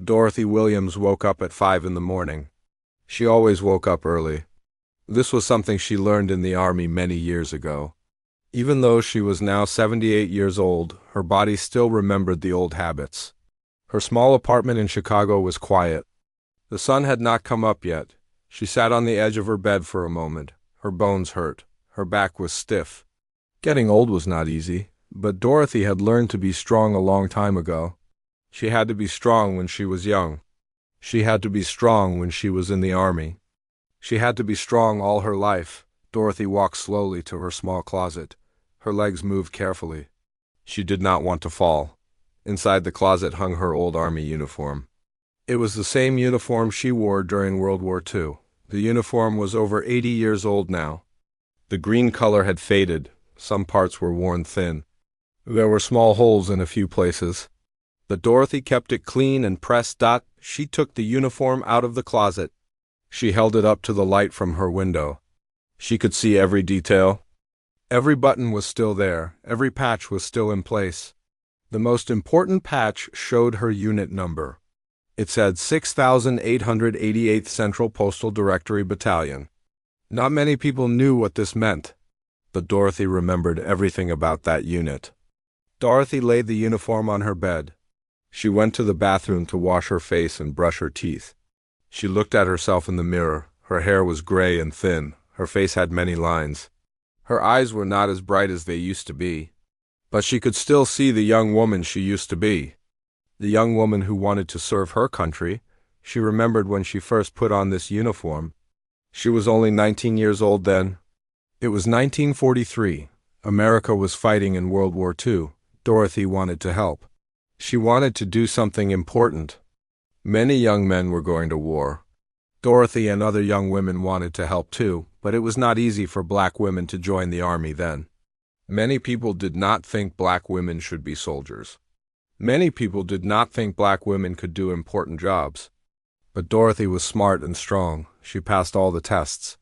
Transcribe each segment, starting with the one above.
Dorothy Williams woke up at 5 in the morning. She always woke up early. This was something she learned in the army many years ago. Even though she was now 78 years old, her body still remembered the old habits. Her small apartment in Chicago was quiet. The sun had not come up yet. She sat on the edge of her bed for a moment. Her bones hurt. Her back was stiff. Getting old was not easy, but Dorothy had learned to be strong a long time ago. She had to be strong when she was young. She had to be strong when she was in the army. She had to be strong all her life. Dorothy walked slowly to her small closet. Her legs moved carefully. She did not want to fall. Inside the closet hung her old army uniform. It was the same uniform she wore during World War II. The uniform was over 80 years old now. The green color had faded. Some parts were worn thin. There were small holes in a few places. But Dorothy kept it clean and pressed. She took the uniform out of the closet. She held it up to the light from her window. She could see every detail. Every button was still there. Every patch was still in place. The most important patch showed her unit number. It said 6,888th Central Postal Directory Battalion. Not many people knew what this meant, but Dorothy remembered everything about that unit. Dorothy laid the uniform on her bed. She went to the bathroom to wash her face and brush her teeth. She looked at herself in the mirror. Her hair was gray and thin. Her face had many lines. Her eyes were not as bright as they used to be, but she could still see the young woman she used to be. The young woman who wanted to serve her country. She remembered when she first put on this uniform. She was only 19 years old then. It was 1943. America was fighting in World War II. Dorothy wanted to help. She wanted to do something important. Many young men were going to war. Dorothy and other young women wanted to help too, but it was not easy for black women to join the army then. Many people did not think black women should be soldiers. Many people did not think black women could do important jobs. But Dorothy was smart and strong. She passed all the tests.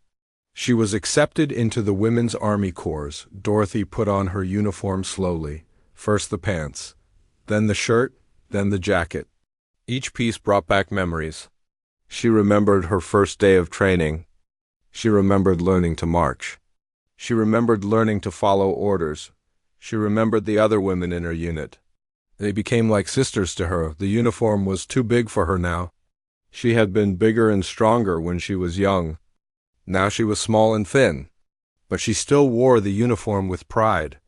She was accepted into the Women's Army Corps. Dorothy put on her uniform slowly. First the pants, then the shirt, then the jacket. Each piece brought back memories. She remembered her first day of training. She remembered learning to march. She remembered learning to follow orders. She remembered the other women in her unit. They became like sisters to her. The uniform was too big for her now. She had been bigger and stronger when she was young. Now she was small and thin. But she still wore the uniform with pride.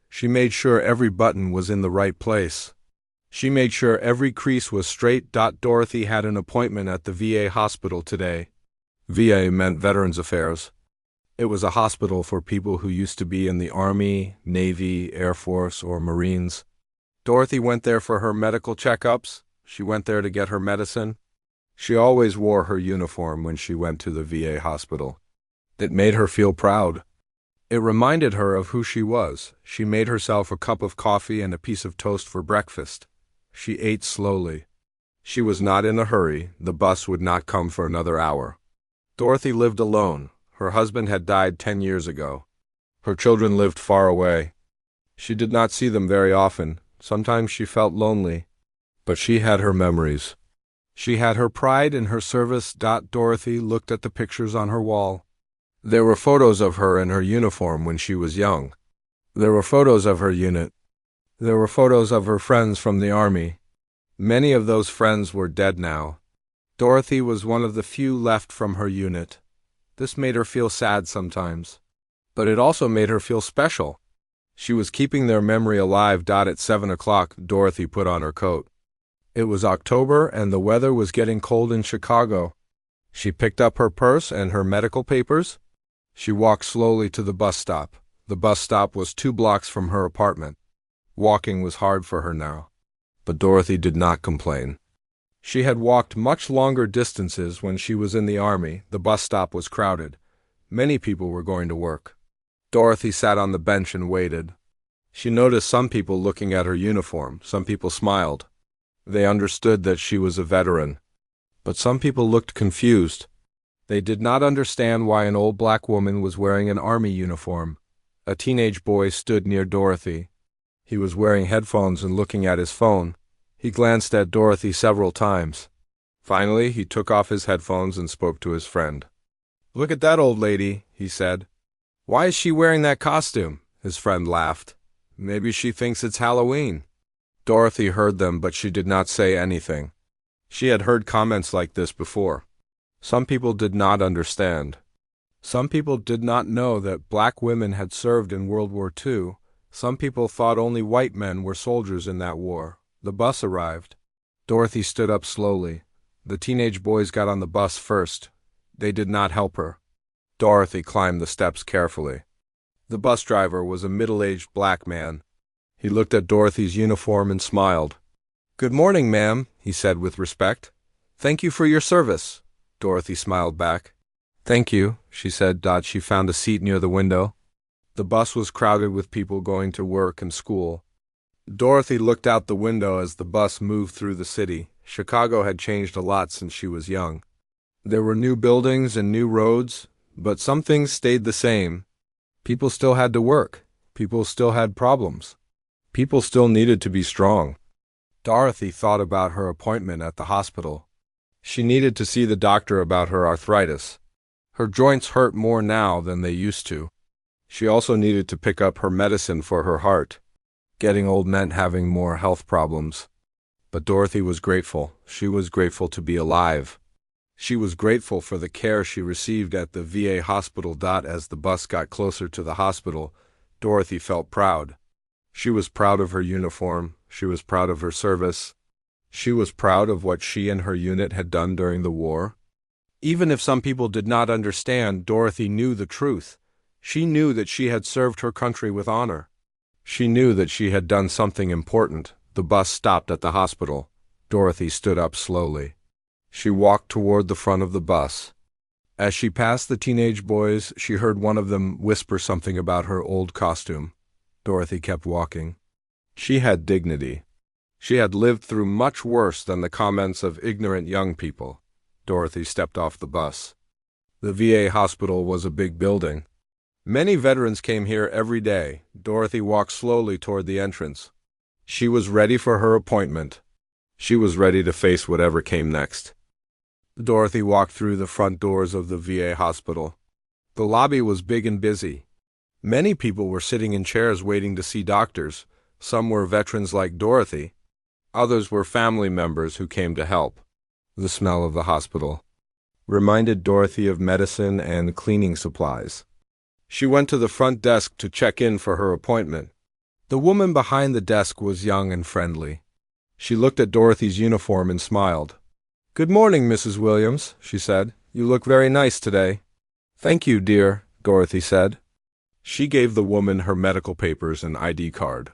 She made sure every button was in the right place. She made sure every crease was straight. Dorothy had an appointment at the VA hospital today. VA meant Veterans Affairs. It was a hospital for people who used to be in the Army, Navy, Air Force, or Marines. Dorothy went there for her medical checkups. She went there to get her medicine. She always wore her uniform when she went to the VA hospital. It made her feel proud. It reminded her of who she was. She made herself a cup of coffee and a piece of toast for breakfast. She ate slowly. She was not in a hurry. The bus would not come for another hour. Dorothy lived alone. Her husband had died 10 years ago. Her children lived far away. She did not see them very often. Sometimes she felt lonely. But she had her memories. She had her pride in her service. Dorothy looked at the pictures on her wall. There were photos of her in her uniform when she was young. There were photos of her unit. There were photos of her friends from the army. Many of those friends were dead now. Dorothy was one of the few left from her unit. This made her feel sad sometimes. But it also made her feel special. She was keeping their memory alive. At 7 o'clock, Dorothy put on her coat. It was October and the weather was getting cold in Chicago. She picked up her purse and her medical papers. She walked slowly to the bus stop. The bus stop was 2 blocks from her apartment. Walking was hard for her now. But Dorothy did not complain. She had walked much longer distances when she was in the army. The bus stop was crowded. Many people were going to work. Dorothy sat on the bench and waited. She noticed some people looking at her uniform. Some people smiled. They understood that she was a veteran. But some people looked confused. They did not understand why an old black woman was wearing an army uniform. A teenage boy stood near Dorothy. He was wearing headphones and looking at his phone. He glanced at Dorothy several times. Finally, he took off his headphones and spoke to his friend. "Look at that old lady," he said. "Why is she wearing that costume?" His friend laughed. "Maybe she thinks it's Halloween." Dorothy heard them, but she did not say anything. She had heard comments like this before. Some people did not understand. Some people did not know that black women had served in World War II. Some people thought only white men were soldiers in that war. The bus arrived. Dorothy stood up slowly. The teenage boys got on the bus first. They did not help her. Dorothy climbed the steps carefully. The bus driver was a middle-aged black man. He looked at Dorothy's uniform and smiled. "Good morning, ma'am," he said with respect. "Thank you for your service." Dorothy smiled back. "Thank you," she said. She found a seat near the window. The bus was crowded with people going to work and school. Dorothy looked out the window as the bus moved through the city. Chicago had changed a lot since she was young. There were new buildings and new roads, but some things stayed the same. People still had to work. People still had problems. People still needed to be strong. Dorothy thought about her appointment at the hospital. She needed to see the doctor about her arthritis. Her joints hurt more now than they used to. She also needed to pick up her medicine for her heart. Getting old meant having more health problems. But Dorothy was grateful. She was grateful to be alive. She was grateful for the care she received at the VA hospital. As the bus got closer to the hospital, Dorothy felt proud. She was proud of her uniform. She was proud of her service. She was proud of what she and her unit had done during the war. Even if some people did not understand, Dorothy knew the truth. She knew that she had served her country with honor. She knew that she had done something important. The bus stopped at the hospital. Dorothy stood up slowly. She walked toward the front of the bus. As she passed the teenage boys, she heard one of them whisper something about her old costume. Dorothy kept walking. She had dignity. She had lived through much worse than the comments of ignorant young people. Dorothy stepped off the bus. The VA hospital was a big building. Many veterans came here every day. Dorothy walked slowly toward the entrance. She was ready for her appointment. She was ready to face whatever came next. Dorothy walked through the front doors of the VA hospital. The lobby was big and busy. Many people were sitting in chairs waiting to see doctors. Some were veterans like Dorothy. Others were family members who came to help. The smell of the hospital reminded Dorothy of medicine and cleaning supplies. She went to the front desk to check in for her appointment. The woman behind the desk was young and friendly. She looked at Dorothy's uniform and smiled. "Good morning, Mrs. Williams," she said. "You look very nice today." "Thank you, dear," Dorothy said. She gave the woman her medical papers and ID card.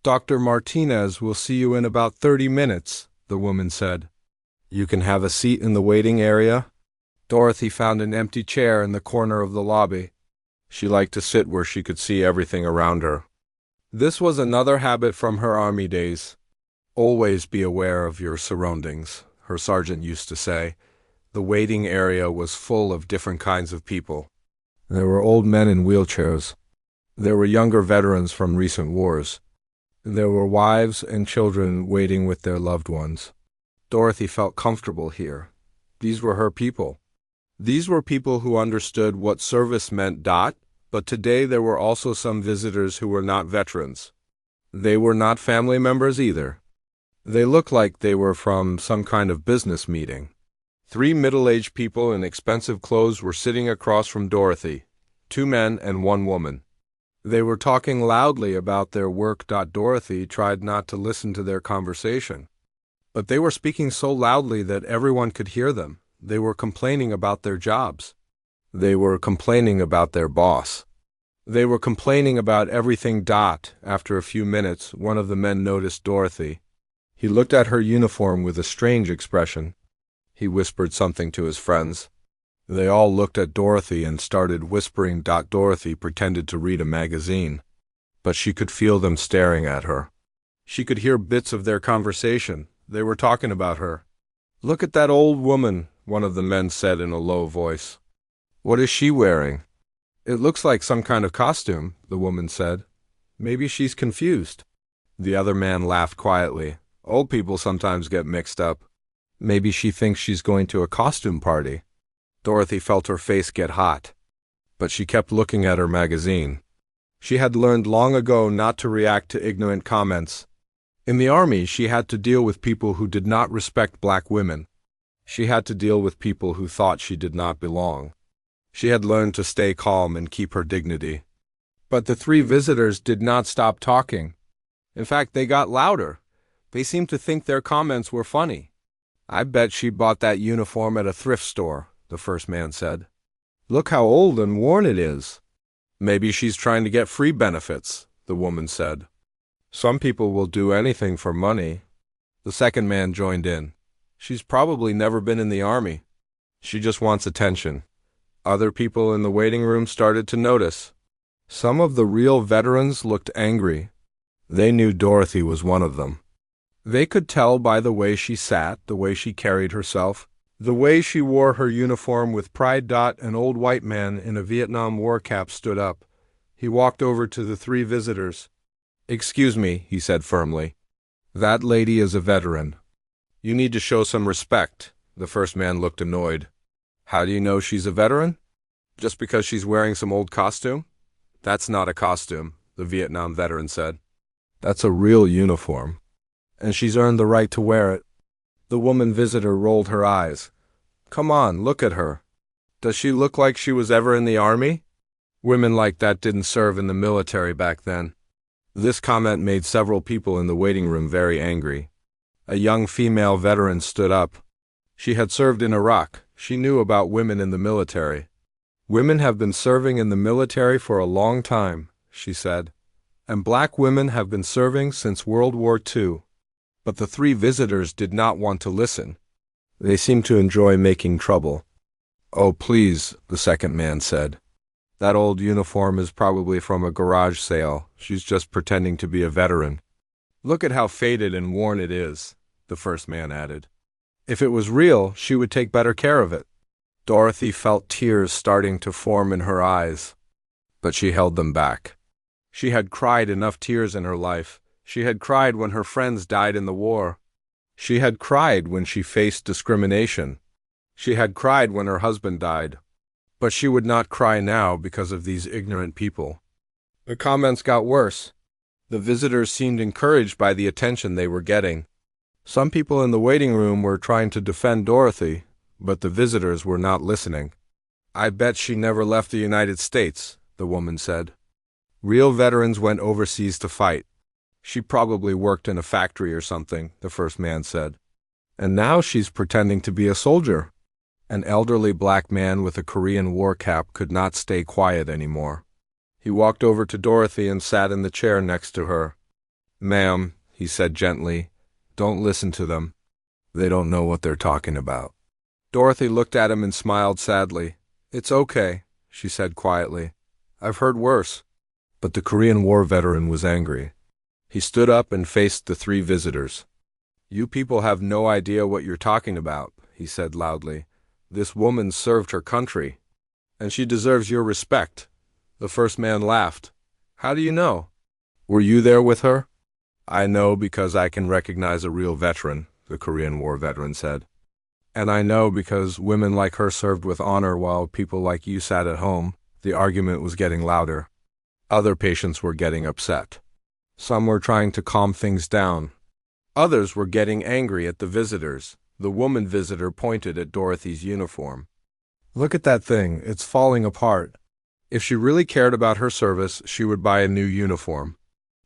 "Dr. Martinez will see you in about 30 minutes, the woman said. "You can have a seat in the waiting area." Dorothy found an empty chair in the corner of the lobby. She liked to sit where she could see everything around her. This was another habit from her army days. "Always be aware of your surroundings," her sergeant used to say. The waiting area was full of different kinds of people. There were old men in wheelchairs. There were younger veterans from recent wars. There were wives and children waiting with their loved ones. Dorothy felt comfortable here. These were her people. These were people who understood what service meant. But today there were also some visitors who were not veterans. They were not family members either. They looked like they were from some kind of business meeting. 3 middle-aged people in expensive clothes were sitting across from Dorothy, 2 men and 1 woman. They were talking loudly about their work. Dorothy tried not to listen to their conversation. But they were speaking so loudly that everyone could hear them. They were complaining about their jobs. They were complaining about their boss. They were complaining about everything. After a few minutes, one of the men noticed Dorothy. He looked at her uniform with a strange expression. He whispered something to his friends. They all looked at Dorothy and started whispering. Dorothy pretended to read a magazine, but she could feel them staring at her. She could hear bits of their conversation. They were talking about her. "Look at that old woman," one of the men said in a low voice. "What is she wearing?" "It looks like some kind of costume," the woman said. "Maybe she's confused." The other man laughed quietly. "Old people sometimes get mixed up." Maybe she thinks she's going to a costume party. Dorothy felt her face get hot, but she kept looking at her magazine. She had learned long ago not to react to ignorant comments. In the army, she had to deal with people who did not respect black women. She had to deal with people who thought she did not belong. She had learned to stay calm and keep her dignity. But the three visitors did not stop talking. In fact, they got louder. They seemed to think their comments were funny. "I bet she bought that uniform at a thrift store," the first man said. "Look how old and worn it is." "Maybe she's trying to get free benefits," the woman said. "Some people will do anything for money." The second man joined in. "She's probably never been in the army. She just wants attention." Other people in the waiting room started to notice. Some of the real veterans looked angry. They knew Dorothy was one of them. They could tell by the way she sat, the way she carried herself, the way she wore her uniform with pride. An old white man in a Vietnam War cap stood up. He walked over to the three visitors. "Excuse me," he said firmly. "That lady is a veteran. You need to show some respect." The first man looked annoyed. "How do you know she's a veteran? Just because she's wearing some old costume?" "That's not a costume," the Vietnam veteran said. "That's a real uniform. And she's earned the right to wear it." The woman visitor rolled her eyes. "Come on, look at her. Does she look like she was ever in the army?" Women like that didn't serve in the military back then. This comment made several people in the waiting room very angry. A young female veteran stood up. She had served in Iraq. She knew about women in the military. "Women have been serving in the military for a long time," she said. "And black women have been serving since World War II. But the three visitors did not want to listen. They seemed to enjoy making trouble. "Oh, please," the second man said. "That old uniform is probably from a garage sale. She's just pretending to be a veteran." "Look at how faded and worn it is," the first man added. "If it was real, she would take better care of it." Dorothy felt tears starting to form in her eyes, but she held them back. She had cried enough tears in her life. She had cried when her friends died in the war. She had cried when she faced discrimination. She had cried when her husband died. But she would not cry now because of these ignorant people. The comments got worse. The visitors seemed encouraged by the attention they were getting. Some people in the waiting room were trying to defend Dorothy, but the visitors were not listening. "I bet she never left the United States," the woman said. "Real veterans went overseas to fight. She probably worked in a factory or something," the first man said. "And now she's pretending to be a soldier." An elderly black man with a Korean war cap could not stay quiet anymore. He walked over to Dorothy and sat in the chair next to her. "Ma'am," he said gently, "don't listen to them. They don't know what they're talking about." Dorothy looked at him and smiled sadly. "It's okay," she said quietly. "I've heard worse." But the Korean War veteran was angry. He stood up and faced the three visitors. "You people have no idea what you're talking about," he said loudly. "This woman served her country, and she deserves your respect." The first man laughed. "How do you know?" "Were you there with her?" "I know because I can recognize a real veteran," the Korean War veteran said. "And I know because women like her served with honor while people like you sat at home." The argument was getting louder. Other patients were getting upset. Some were trying to calm things down. Others were getting angry at the visitors. The woman visitor pointed at Dorothy's uniform. "Look at that thing. It's falling apart. If she really cared about her service, she would buy a new uniform."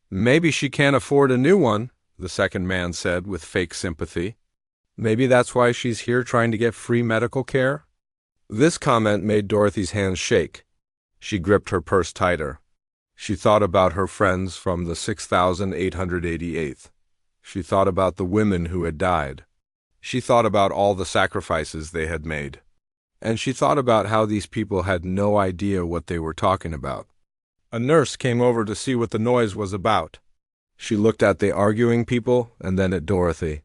"Maybe she can't afford a new one," the second man said with fake sympathy. "Maybe that's why she's here trying to get free medical care." This comment made Dorothy's hands shake. She gripped her purse tighter. She thought about her friends from the 6,888th. She thought about the women who had died. She thought about all the sacrifices they had made. And she thought about how these people had no idea what they were talking about. A nurse came over to see what the noise was about. She looked at the arguing people and then at Dorothy.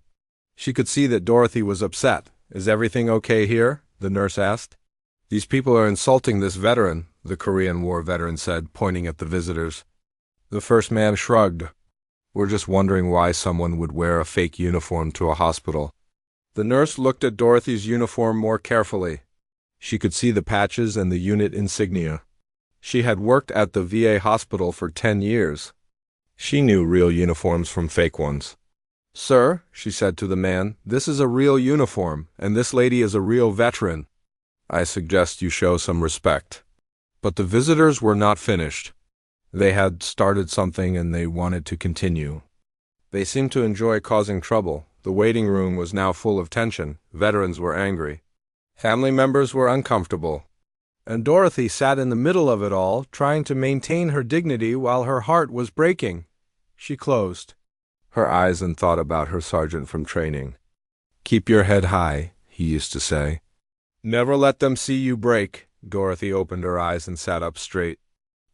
She could see that Dorothy was upset. "Is everything okay here?" the nurse asked. "These people are insulting this veteran," the Korean War veteran said, pointing at the visitors. The first man shrugged. "We're just wondering why someone would wear a fake uniform to a hospital." The nurse looked at Dorothy's uniform more carefully. She could see the patches and the unit insignia. She had worked at the VA hospital for 10 years. She knew real uniforms from fake ones. "Sir," she said to the man, "this is a real uniform, and this lady is a real veteran. I suggest you show some respect." But the visitors were not finished. They had started something and they wanted to continue. They seemed to enjoy causing trouble. The waiting room was now full of tension. Veterans were angry. Family members were uncomfortable. And Dorothy sat in the middle of it all, trying to maintain her dignity while her heart was breaking. She closed her eyes and thought about her sergeant from training. "Keep your head high," he used to say. "Never let them see you break." Dorothy opened her eyes and sat up straight.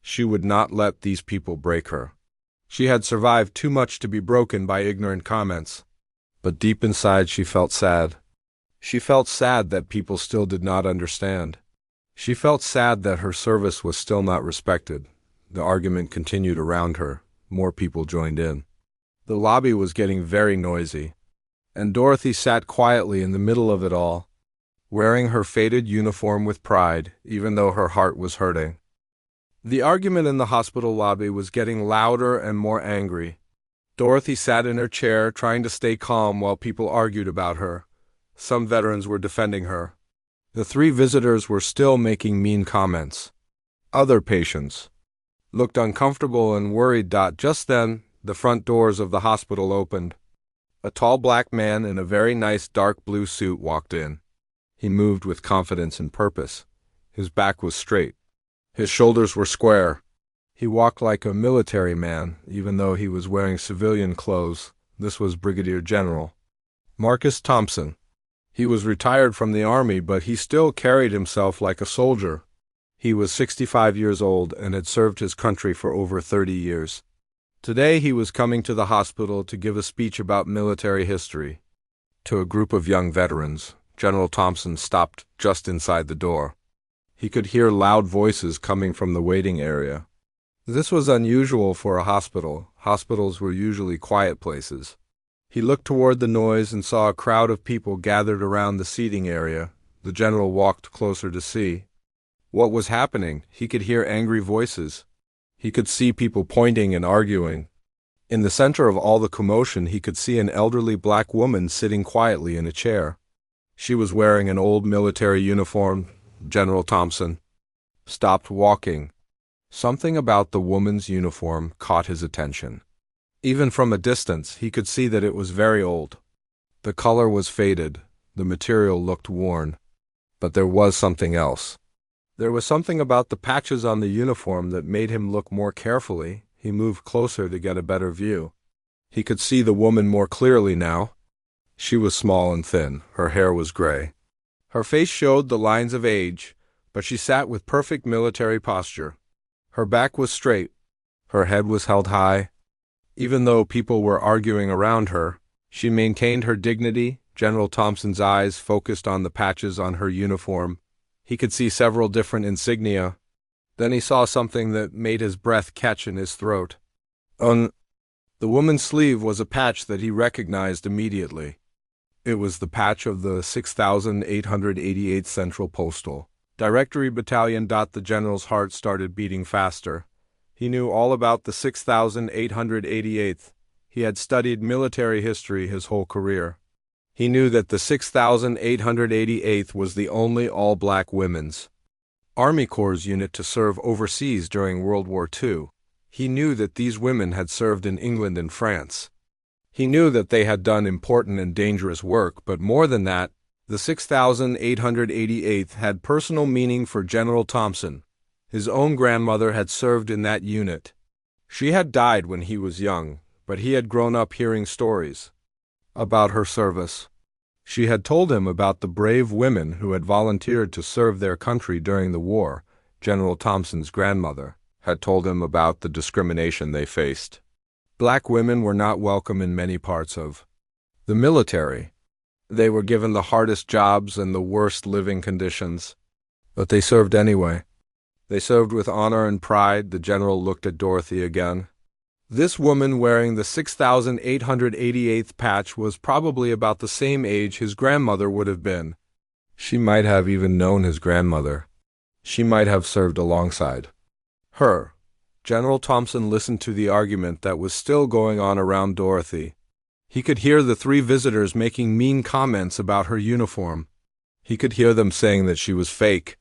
She would not let these people break her. She had survived too much to be broken by ignorant comments. But deep inside she felt sad. She felt sad that people still did not understand. She felt sad that her service was still not respected. The argument continued around her. More people joined in. The lobby was getting very noisy, and Dorothy sat quietly in the middle of it all, wearing her faded uniform with pride, even though her heart was hurting. The argument in the hospital lobby was getting louder and more angry. Dorothy sat in her chair, trying to stay calm while people argued about her. Some veterans were defending her. The 3 visitors were still making mean comments. Other patients looked uncomfortable and worried. Just then, the front doors of the hospital opened. A tall black man in a very nice dark blue suit walked in. He moved with confidence and purpose. His back was straight. His shoulders were square. He walked like a military man, even though he was wearing civilian clothes. This was Brigadier General Marcus Thompson. He was retired from the army, but he still carried himself like a soldier. He was 65 years old and had served his country for over 30 years. Today he was coming to the hospital to give a speech about military history. To a group of young veterans, General Thompson stopped just inside the door. He could hear loud voices coming from the waiting area. This was unusual for a hospital. Hospitals were usually quiet places. He looked toward the noise and saw a crowd of people gathered around the seating area. The general walked closer to see what was happening. He could hear angry voices. He could see people pointing and arguing. In the center of all the commotion, he could see an elderly black woman sitting quietly in a chair. She was wearing an old military uniform. General Thompson stopped walking. Something about the woman's uniform caught his attention. Even from a distance, he could see that it was very old. The color was faded. The material looked worn. But there was something else. There was something about the patches on the uniform that made him look more carefully. He moved closer to get a better view. He could see the woman more clearly now. She was small and thin. Her hair was gray. Her face showed the lines of age, but she sat with perfect military posture. Her back was straight. Her head was held high. Even though people were arguing around her, she maintained her dignity. General Thompson's eyes focused on the patches on her uniform. He could see several different insignia. Then he saw something that made his breath catch in his throat. On the woman's sleeve was a patch that he recognized immediately. It was the patch of the 6,888th Central Postal Directory Battalion. The general's heart started beating faster. He knew all about the 6,888th. He had studied military history his whole career. He knew that the 6,888th was the only all-black women's Army Corps unit to serve overseas during World War II. He knew that these women had served in England and France. He knew that they had done important and dangerous work, but more than that, the 6,888th had personal meaning for General Thompson. His own grandmother had served in that unit. She had died when he was young, but he had grown up hearing stories about her service. She had told him about the brave women who had volunteered to serve their country during the war. General Thompson's grandmother had told him about the discrimination they faced. Black women were not welcome in many parts of the military. They were given the hardest jobs and the worst living conditions. But they served anyway. They served with honor and pride. The general looked at Dorothy again. This woman wearing the 6,888th patch was probably about the same age his grandmother would have been. She might have even known his grandmother. She might have served alongside her. General Thompson listened to the argument that was still going on around Dorothy. He could hear the three visitors making mean comments about her uniform. He could hear them saying that she was fake.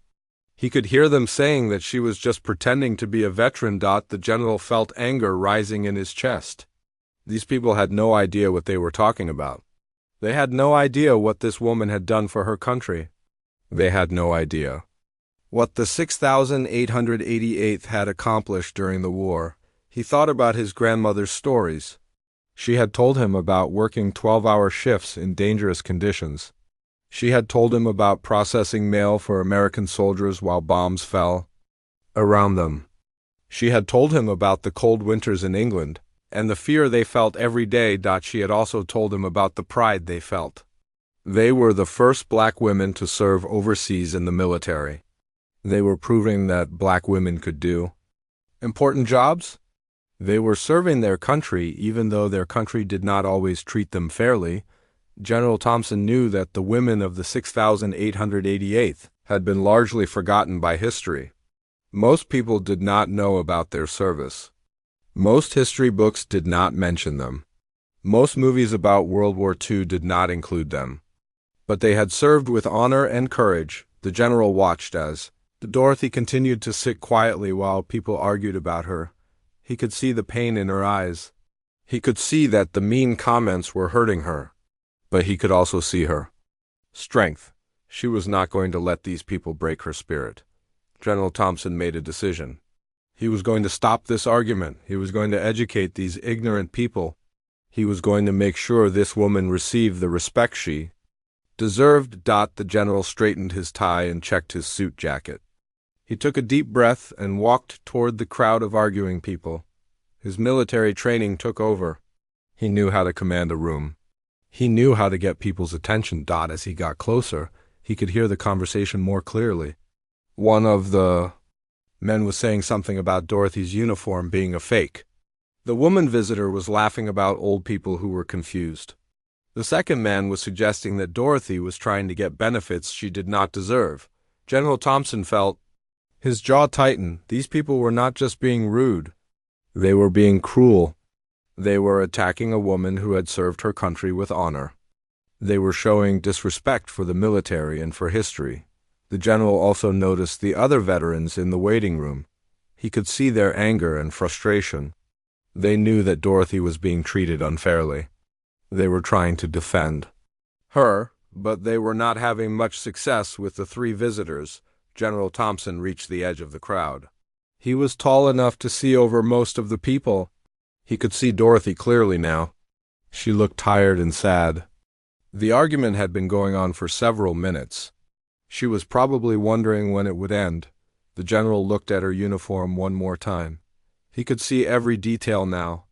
He could hear them saying that she was just pretending to be a veteran. The general felt anger rising in his chest. These people had no idea what they were talking about. They had no idea what this woman had done for her country. They had no idea what the 6,888th had accomplished during the war. He thought about his grandmother's stories. She had told him about working 12-hour shifts in dangerous conditions. She had told him about processing mail for American soldiers while bombs fell around them. She had told him about the cold winters in England and the fear they felt every day. She had also told him about the pride they felt. They were the first black women to serve overseas in the military. They were proving that black women could do important jobs. They were serving their country even though their country did not always treat them fairly. General Thompson knew that the women of the 6,888th had been largely forgotten by history. Most people did not know about their service. Most history books did not mention them. Most movies about World War II did not include them. But they had served with honor and courage. The general watched as Dorothy continued to sit quietly while people argued about her. He could see the pain in her eyes. He could see that the mean comments were hurting her. But he could also see her strength. She was not going to let these people break her spirit. General Thompson made a decision. He was going to stop this argument. He was going to educate these ignorant people. He was going to make sure this woman received the respect she deserved. The general straightened his tie and checked his suit jacket. He took a deep breath and walked toward the crowd of arguing people. His military training took over. He knew how to command a room. He knew how to get people's attention. As he got closer, he could hear the conversation more clearly. One of the men was saying something about Dorothy's uniform being a fake. The woman visitor was laughing about old people who were confused. The second man was suggesting that Dorothy was trying to get benefits she did not deserve. General Thompson felt his jaw tighten. These people were not just being rude. They were being cruel. They were attacking a woman who had served her country with honor. They were showing disrespect for the military and for history. The general also noticed the other veterans in the waiting room. He could see their anger and frustration. They knew that Dorothy was being treated unfairly. They were trying to defend her, but they were not having much success with the three visitors. General Thompson reached the edge of the crowd. He was tall enough to see over most of the people. He could see Dorothy clearly now. She looked tired and sad. The argument had been going on for several minutes. She was probably wondering when it would end. The general looked at her uniform one more time. He could see every detail now.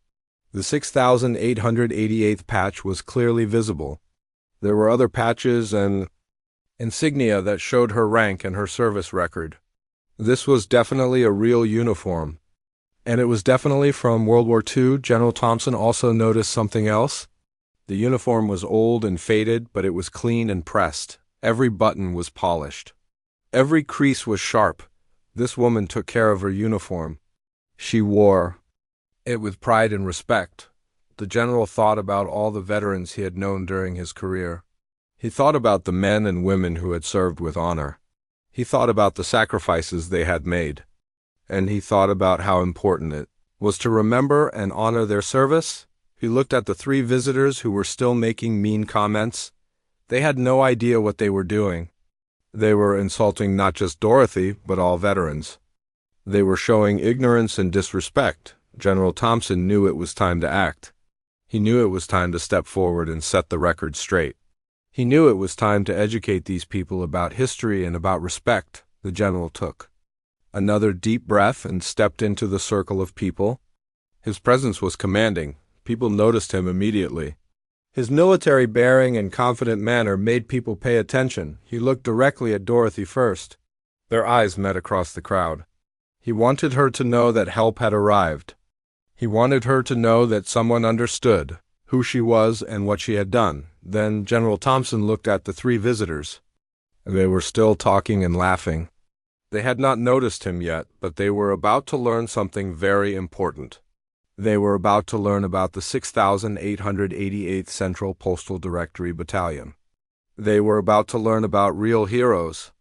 The 6,888th patch was clearly visible. There were other patches and insignia that showed her rank and her service record. This was definitely a real uniform. And it was definitely from World War II. General Thompson also noticed something else. The uniform was old and faded, but it was clean and pressed. Every button was polished. Every crease was sharp. This woman took care of her uniform. She wore it with pride and respect. The general thought about all the veterans he had known during his career. He thought about the men and women who had served with honor. He thought about the sacrifices they had made. And he thought about how important it was to remember and honor their service. He looked at the three visitors who were still making mean comments. They had no idea what they were doing. They were insulting not just Dorothy, but all veterans. They were showing ignorance and disrespect. General Thompson knew it was time to act. He knew it was time to step forward and set the record straight. He knew it was time to educate these people about history and about respect. The general took another deep breath and stepped into the circle of people. His presence was commanding. People noticed him immediately. His military bearing and confident manner made people pay attention. He looked directly at Dorothy first. Their eyes met across the crowd. He wanted her to know that help had arrived. He wanted her to know that someone understood who she was and what she had done. Then General Thompson looked at the three visitors. They were still talking and laughing. They had not noticed him yet, but they were about to learn something very important. They were about to learn about the 6,888th Central Postal Directory Battalion. They were about to learn about real heroes.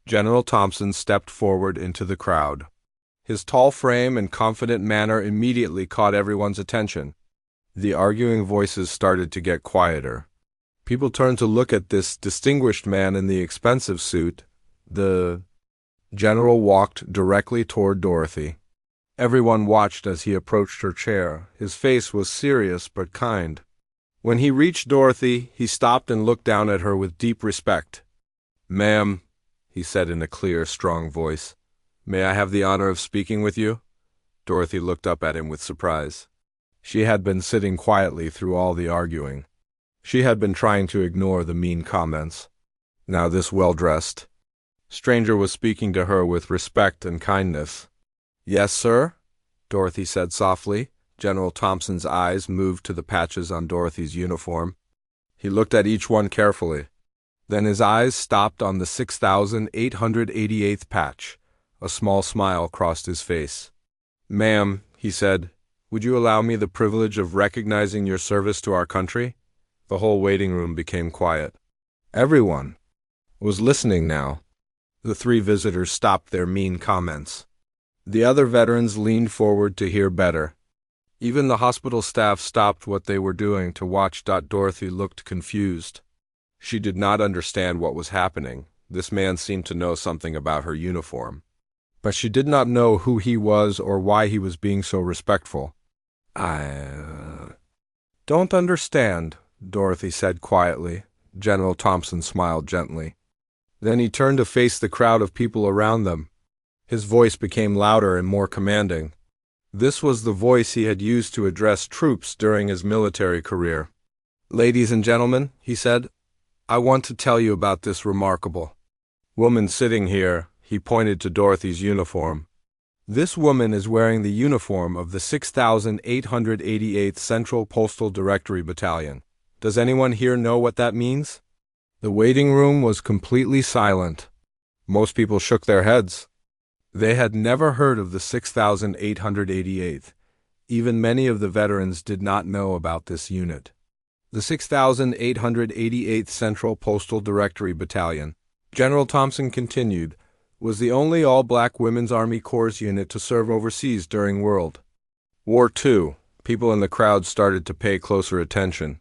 General Thompson stepped forward into the crowd. His tall frame and confident manner immediately caught everyone's attention. The arguing voices started to get quieter. People turned to look at this distinguished man in the expensive suit. The general walked directly toward Dorothy. Everyone watched as he approached her chair. His face was serious but kind. When he reached Dorothy, he stopped and looked down at her with deep respect. "Ma'am," he said in a clear, strong voice, "may I have the honor of speaking with you?" Dorothy looked up at him with surprise. She had been sitting quietly through all the arguing. She had been trying to ignore the mean comments. Now this well-dressed stranger was speaking to her with respect and kindness. "Yes, sir?" Dorothy said softly. General Thompson's eyes moved to the patches on Dorothy's uniform. He looked at each one carefully. Then his eyes stopped on the 6,888th patch. A small smile crossed his face. "Ma'am," he said, "would you allow me the privilege of recognizing your service to our country?" The whole waiting room became quiet. Everyone was listening now. The three visitors stopped their mean comments. The other veterans leaned forward to hear better. Even the hospital staff stopped what they were doing to watch. Dorothy looked confused. She did not understand what was happening. This man seemed to know something about her uniform, but she did not know who he was or why he was being so respectful. "I don't understand," Dorothy said quietly. General Thompson smiled gently. Then he turned to face the crowd of people around them. His voice became louder and more commanding. This was the voice he had used to address troops during his military career. "Ladies and gentlemen," he said, "I want to tell you about this remarkable woman sitting here." He pointed to Dorothy's uniform. "This woman is wearing the uniform of the 6,888th Central Postal Directory Battalion. Does anyone here know what that means?" The waiting room was completely silent. Most people shook their heads. They had never heard of the 6,888th. Even many of the veterans did not know about this unit. The 6,888th Central Postal Directory Battalion, General Thompson continued, was the only all-black Women's Army Corps unit to serve overseas during World War II. People in the crowd started to pay closer attention.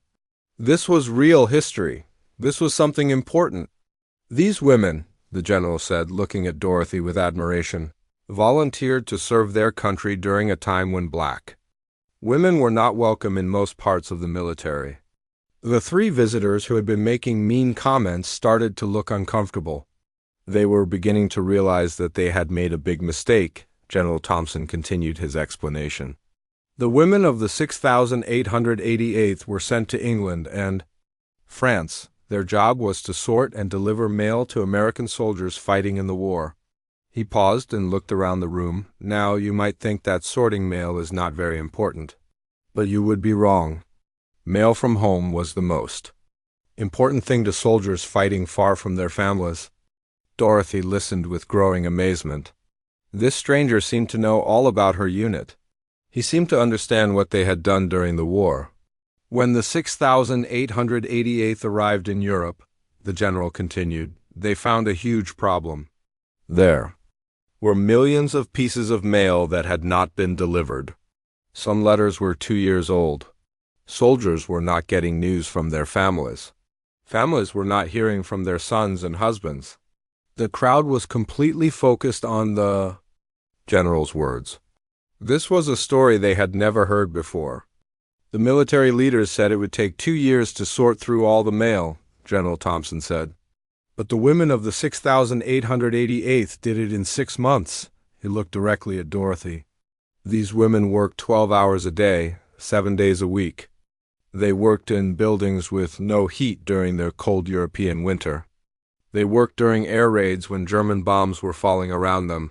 This was real history. This was something important. "These women," the general said, looking at Dorothy with admiration, "volunteered to serve their country during a time when black women were not welcome in most parts of the military." The three visitors who had been making mean comments started to look uncomfortable. They were beginning to realize that they had made a big mistake. General Thompson continued his explanation. The women of the 6,888th were sent to England and France. Their job was to sort and deliver mail to American soldiers fighting in the war. He paused and looked around the room. Now, you might think that sorting mail is not very important, but you would be wrong. Mail from home was the most important thing to soldiers fighting far from their families. Dorothy listened with growing amazement. This stranger seemed to know all about her unit. He seemed to understand what they had done during the war. When the 6,888th arrived in Europe, the general continued, they found a huge problem. There were millions of pieces of mail that had not been delivered. Some letters were 2 years old. Soldiers were not getting news from their families. Families were not hearing from their sons and husbands. The crowd was completely focused on the general's words. This was a story they had never heard before. The military leaders said it would take 2 years to sort through all the mail, General Thompson said. But the women of the 6,888th did it in 6 months. He looked directly at Dorothy. These women worked 12 hours a day, 7 days a week. They worked in buildings with no heat during the cold European winter. They worked during air raids when German bombs were falling around them.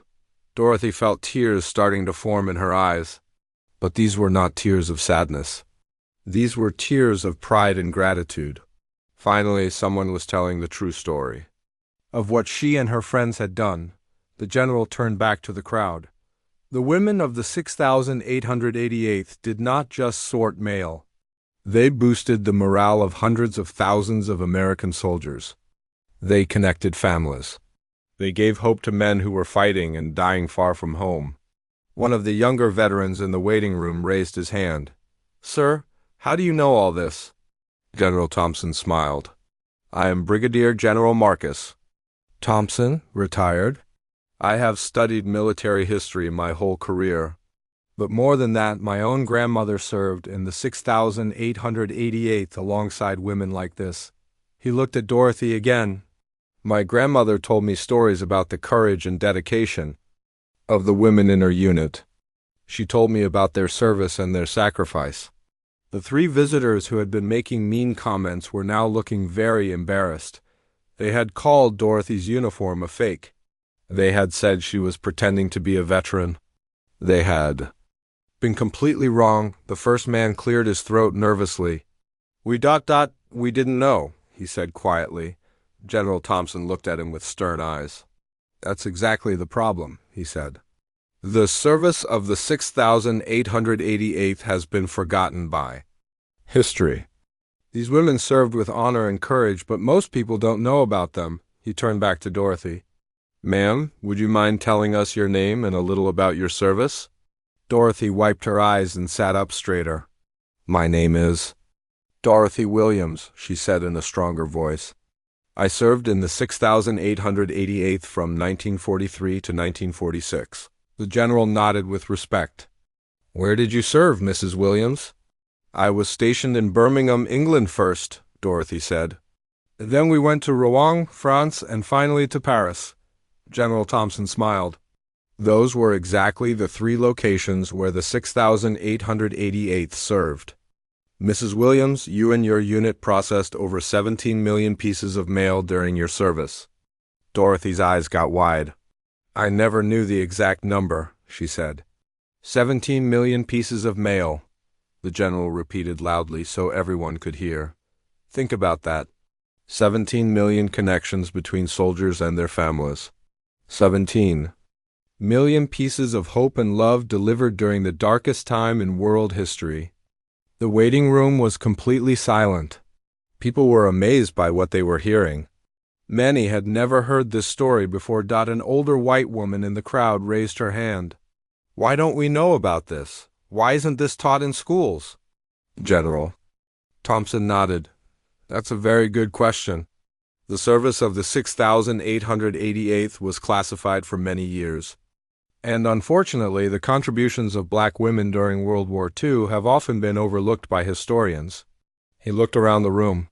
Dorothy felt tears starting to form in her eyes. But these were not tears of sadness. These were tears of pride and gratitude. Finally, someone was telling the true story of what she and her friends had done. The general turned back to the crowd. The women of the 6,888th did not just sort mail. They boosted the morale of hundreds of thousands of American soldiers. They connected families. They gave hope to men who were fighting and dying far from home. One of the younger veterans in the waiting room raised his hand. "Sir, how do you know all this?" General Thompson smiled. "I am Brigadier General Marcus Thompson, retired. I have studied military history my whole career. But more than that, my own grandmother served in the 6,888th alongside women like this." He looked at Dorothy again. "My grandmother told me stories about the courage and dedication of the women in her unit. She told me about their service and their sacrifice." The three visitors who had been making mean comments were now looking very embarrassed. They had called Dorothy's uniform a fake. They had said she was pretending to be a veteran. They had been completely wrong. The first man cleared his throat nervously. We didn't know," he said quietly. General Thompson looked at him with stern eyes. "That's exactly the problem," he said. "The service of the 6,888th has been forgotten by history. These women served with honor and courage, but most people don't know about them." He turned back to Dorothy. "Ma'am, would you mind telling us your name and a little about your service?" Dorothy wiped her eyes and sat up straighter. "My name is Dorothy Williams," she said in a stronger voice. "I served in the 6,888th from 1943 to 1946. The general nodded with respect. "Where did you serve, Mrs. Williams?" "I was stationed in Birmingham, England first," Dorothy said. "Then we went to Rouen, France, and finally to Paris." General Thompson smiled. "Those were exactly the three locations where the 6,888th served. Mrs. Williams, you and your unit processed over 17 million pieces of mail during your service." Dorothy's eyes got wide. "I never knew the exact number," she said. 17 million pieces of mail," the general repeated loudly so everyone could hear. "Think about that. 17 million connections between soldiers and their families. 17 million pieces of hope and love delivered during the darkest time in world history." The waiting room was completely silent. People were amazed by what they were hearing. Many had never heard this story before. An older white woman in the crowd raised her hand. "Why don't we know about this? Why isn't this taught in schools?" General Thompson nodded. "That's a very good question. The service of the 6,888th was classified for many years. And unfortunately, the contributions of black women during World War II have often been overlooked by historians." He looked around the room.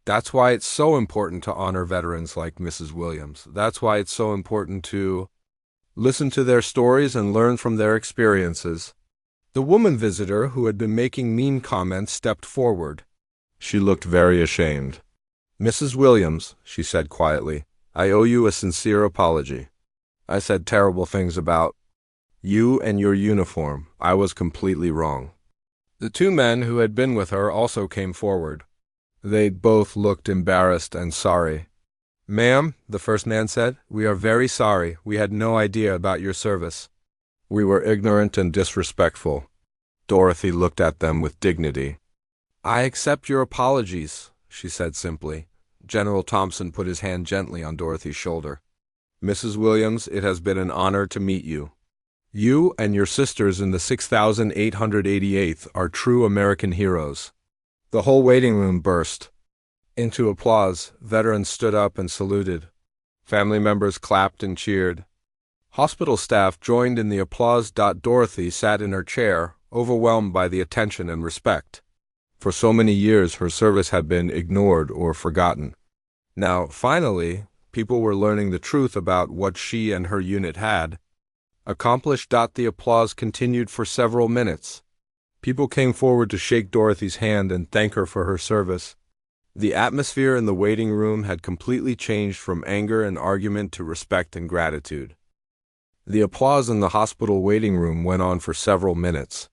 "That's why it's so important to honor veterans like Mrs. Williams. That's why it's so important to listen to their stories and learn from their experiences." The woman visitor who had been making mean comments stepped forward. She looked very ashamed. "Mrs. Williams," she said quietly, "I owe you a sincere apology. I said terrible things about you and your uniform. I was completely wrong." The two men who had been with her also came forward. They both looked embarrassed and sorry. "Ma'am," the first man said, "we are very sorry. We had no idea about your service. We were ignorant and disrespectful." Dorothy looked at them with dignity. "I accept your apologies," she said simply. General Thompson put his hand gently on Dorothy's shoulder. "Mrs. Williams, it has been an honor to meet you. You and your sisters in the 6,888th are true American heroes." The whole waiting room burst into applause. Veterans stood up and saluted. Family members clapped and cheered. Hospital staff joined in the applause. Dorothy sat in her chair, overwhelmed by the attention and respect. For so many years, her service had been ignored or forgotten. Now, finally, people were learning the truth about what she and her unit had accomplished. The applause continued for several minutes. People came forward to shake Dorothy's hand and thank her for her service. The atmosphere in the waiting room had completely changed from anger and argument to respect and gratitude. The applause in the hospital waiting room went on for several minutes.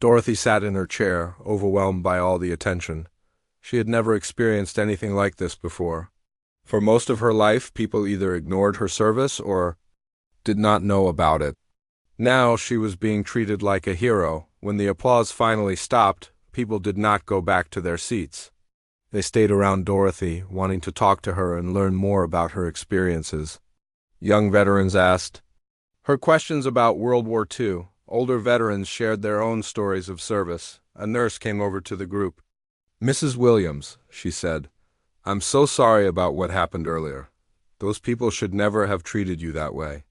Dorothy sat in her chair, overwhelmed by all the attention. She had never experienced anything like this before. For most of her life, people either ignored her service or did not know about it. Now she was being treated like a hero. When the applause finally stopped, people did not go back to their seats. They stayed around Dorothy, wanting to talk to her and learn more about her experiences. Young veterans asked her questions about World War II. Older veterans shared their own stories of service. A nurse came over to the group. "Mrs. Williams," she said, "I'm so sorry about what happened earlier. Those people should never have treated you that way."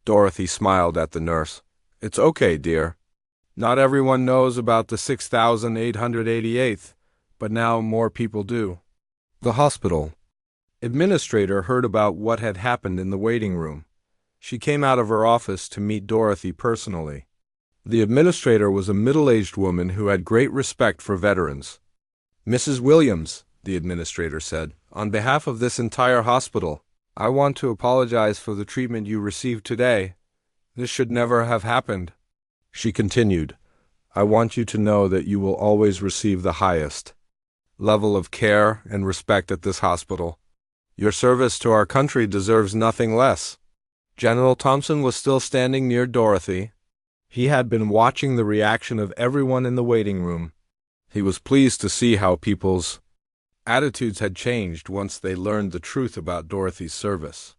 Dorothy smiled at the nurse. "It's okay, dear. Not everyone knows about the 6,888th, but now more people do." The hospital administrator heard about what had happened in the waiting room. She came out of her office to meet Dorothy personally. The administrator was a middle-aged woman who had great respect for veterans. "Mrs. Williams," the administrator said, "on behalf of this entire hospital, I want to apologize for the treatment you received today. This should never have happened." She continued, "I want you to know that you will always receive the highest level of care and respect at this hospital. Your service to our country deserves nothing less." General Thompson was still standing near Dorothy. He had been watching the reaction of everyone in the waiting room. He was pleased to see how people's attitudes had changed once they learned the truth about Dorothy's service.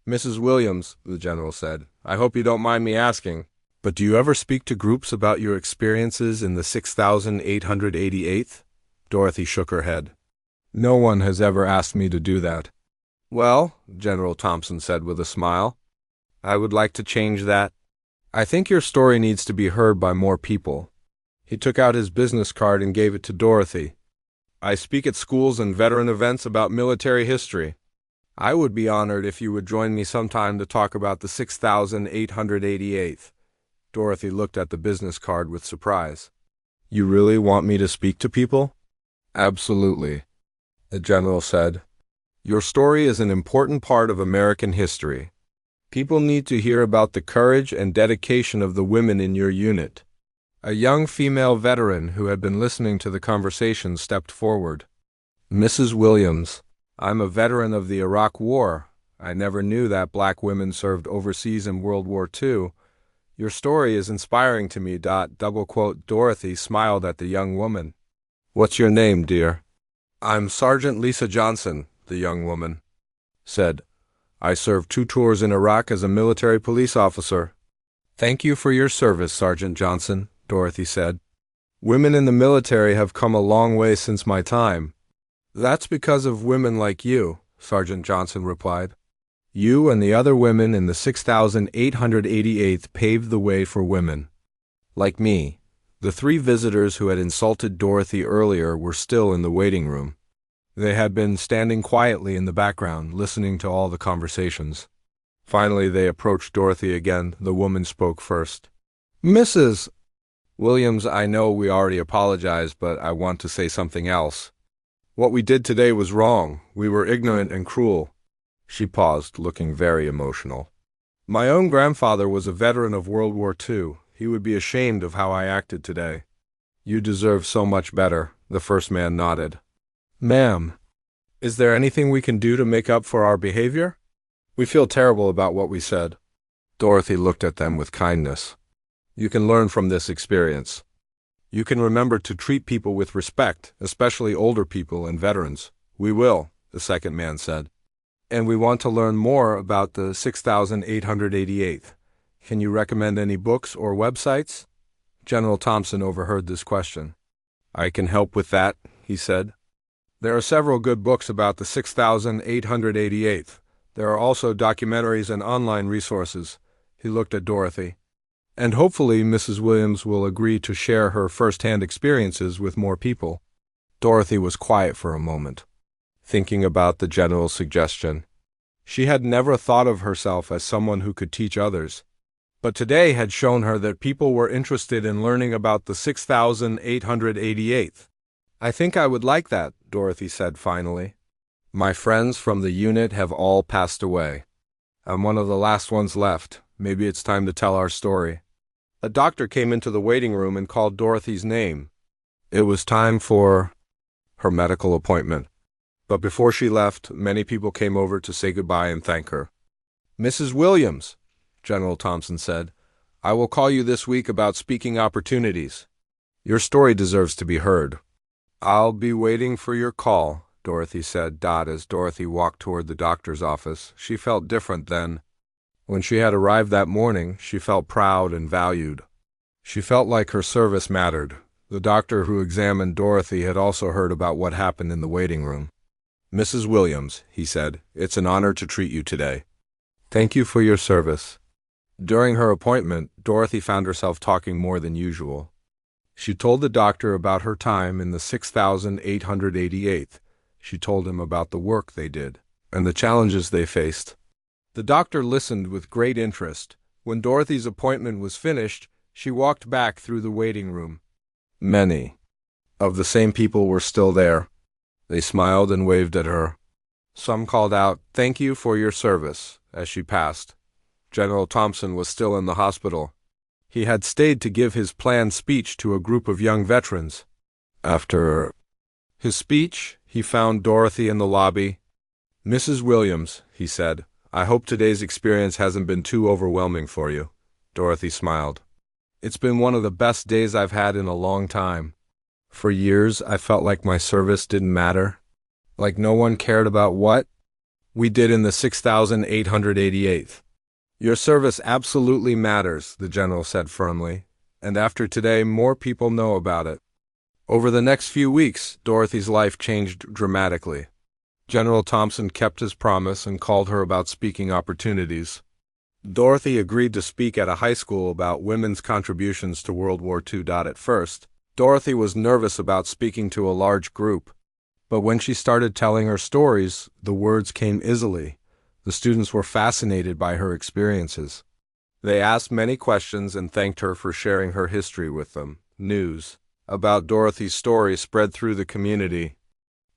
"Mrs. Williams," the general said, "I hope you don't mind me asking, but do you ever speak to groups about your experiences in the 6,888th? Dorothy shook her head. "No one has ever asked me to do that." "Well," General Thompson said with a smile, "I would like to change that. I think your story needs to be heard by more people." He took out his business card and gave it to Dorothy. "I speak at schools and veteran events about military history. I would be honored if you would join me sometime to talk about the 6,888th. Dorothy looked at the business card with surprise. "You really want me to speak to people?" "Absolutely," the general said. "Your story is an important part of American history. People need to hear about the courage and dedication of the women in your unit." A young female veteran who had been listening to the conversation stepped forward. "Mrs. Williams, I'm a veteran of the Iraq War. I never knew that black women served overseas in World War II. Your story is inspiring to me. Dorothy smiled at the young woman. "What's your name, dear?" "I'm Sergeant Lisa Johnson," the young woman said. "I served 2 tours in Iraq as a military police officer." "Thank you for your service, Sergeant Johnson," Dorothy said. "Women in the military have come a long way since my time." "That's because of women like you," Sergeant Johnson replied. "You and the other women in the 6,888th paved the way for women like me." The 3 visitors who had insulted Dorothy earlier were still in the waiting room. They had been standing quietly in the background, listening to all the conversations. Finally, they approached Dorothy again. The woman spoke first. "Mrs. Williams, I know we already apologized, but I want to say something else. What we did today was wrong. We were ignorant and cruel." She paused, looking very emotional. "My own grandfather was a veteran of World War II. He would be ashamed of how I acted today." "You deserve so much better," the first man nodded. "Ma'am, is there anything we can do to make up for our behavior? We feel terrible about what we said." Dorothy looked at them with kindness. "You can learn from this experience. You can remember to treat people with respect, especially older people and veterans." "We will," the second man said. "And we want to learn more about the 6,888th. Can you recommend any books or websites?" General Thompson overheard this question. "I can help with that," he said. "There are several good books about the 6,888th. There are also documentaries and online resources." He looked at Dorothy. "And hopefully Mrs. Williams will agree to share her first-hand experiences with more people." Dorothy was quiet for a moment, thinking about the general's suggestion. She had never thought of herself as someone who could teach others. But today had shown her that people were interested in learning about the 6,888th. "I think I would like that," Dorothy said finally. "My friends from the unit have all passed away. I'm one of the last ones left. Maybe it's time to tell our story." A doctor came into the waiting room and called Dorothy's name. It was time for her medical appointment. But before she left, many people came over to say goodbye and thank her. "Mrs. Williams," General Thompson said, "I will call you this week about speaking opportunities. Your story deserves to be heard." "I'll be waiting for your call," Dorothy said. As Dorothy walked toward the doctor's office, she felt different then. When she had arrived that morning, she felt proud and valued. She felt like her service mattered. The doctor who examined Dorothy had also heard about what happened in the waiting room. "Mrs. Williams," he said, "it's an honor to treat you today. Thank you for your service." During her appointment, Dorothy found herself talking more than usual. She told the doctor about her time in the 6,888th. She told him about the work they did and the challenges they faced. The doctor listened with great interest. When Dorothy's appointment was finished, she walked back through the waiting room. Many of the same people were still there. They smiled and waved at her. Some called out, "Thank you for your service," as she passed. General Thompson was still in the hospital. He had stayed to give his planned speech to a group of young veterans. After his speech, he found Dorothy in the lobby. "Mrs. Williams," he said, "I hope today's experience hasn't been too overwhelming for you." Dorothy smiled. "It's been one of the best days I've had in a long time. For years, I felt like my service didn't matter, like no one cared about what we did in the 6,888th. Your service absolutely matters," the general said firmly, "and after today, more people know about it." Over the next few weeks, Dorothy's life changed dramatically. General Thompson kept his promise and called her about speaking opportunities. Dorothy agreed to speak at a high school about women's contributions to World War II. At first, Dorothy was nervous about speaking to a large group. But when she started telling her stories, the words came easily. The students were fascinated by her experiences. They asked many questions and thanked her for sharing her history with them. News about Dorothy's story spread through the community.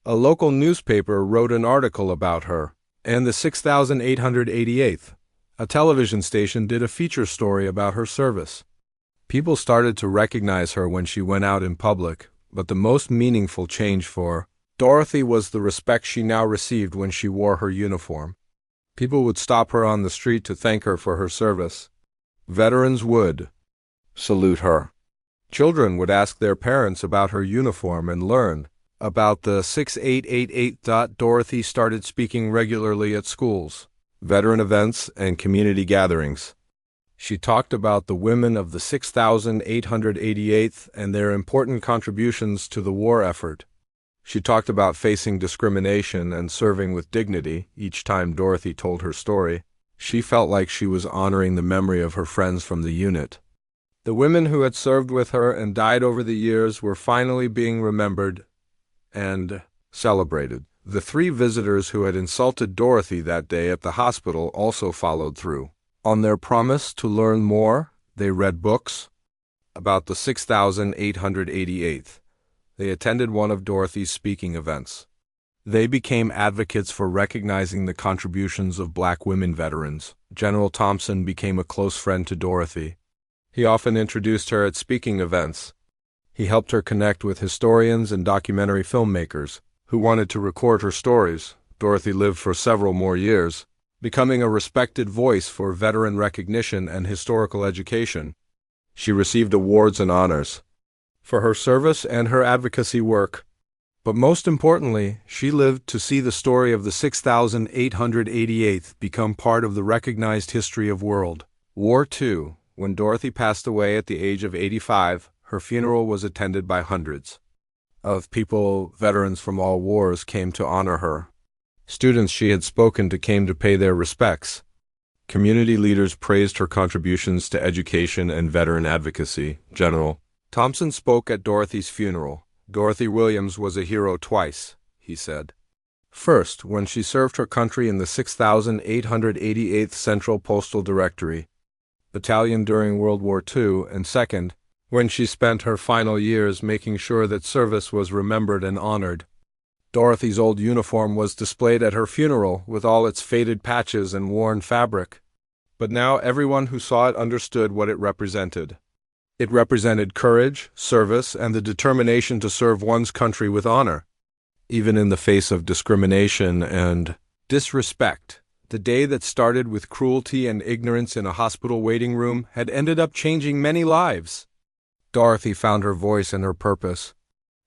A local newspaper wrote an article about her, and the 6,888th. A television station did a feature story about her service. People started to recognize her when she went out in public, but the most meaningful change for Dorothy was the respect she now received when she wore her uniform. People would stop her on the street to thank her for her service. Veterans would salute her. Children would ask their parents about her uniform and learn about the 6,888. Dorothy started speaking regularly at schools, veteran events, and community gatherings. She talked about the women of the 6,888th and their important contributions to the war effort. She talked about facing discrimination and serving with dignity. Each time Dorothy told her story, she felt like she was honoring the memory of her friends from the unit. The women who had served with her and died over the years were finally being remembered and celebrated. The 3 visitors who had insulted Dorothy that day at the hospital also followed through on their promise to learn more. They read books about the 6,888th. They attended one of Dorothy's speaking events. They became advocates for recognizing the contributions of Black women veterans. General Thompson became a close friend to Dorothy. He often introduced her at speaking events. He helped her connect with historians and documentary filmmakers who wanted to record her stories. Dorothy lived for several more years, becoming a respected voice for veteran recognition and historical education. She received awards and honors for her service and her advocacy work. But most importantly, she lived to see the story of the 6,888th become part of the recognized history of World War II. When Dorothy passed away at the age of 85, her funeral was attended by hundreds of people. Veterans from all wars came to honor her. Students she had spoken to came to pay their respects. Community leaders praised her contributions to education and veteran advocacy. General Thompson spoke at Dorothy's funeral. "Dorothy Williams was a hero twice," he said. First, when she served her country in the 6,888th Central Postal Directory Battalion during World War II, and second, when she spent her final years making sure that service was remembered and honored. Dorothy's old uniform was displayed at her funeral with all its faded patches and worn fabric. But now everyone who saw it understood what it represented. It represented courage, service, and the determination to serve one's country with honor, even in the face of discrimination and disrespect. The day that started with cruelty and ignorance in a hospital waiting room had ended up changing many lives. Dorothy found her voice and her purpose.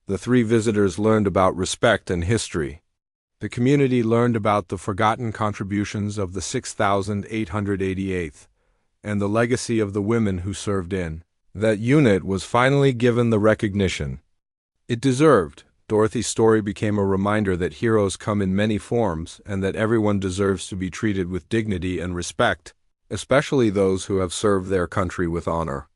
The three visitors learned about respect and history. The community learned about the forgotten contributions of the 6,888th and the legacy of the women who served in that unit was finally given the recognition it deserved. Dorothy's story became a reminder that heroes come in many forms and that everyone deserves to be treated with dignity and respect, especially those who have served their country with honor.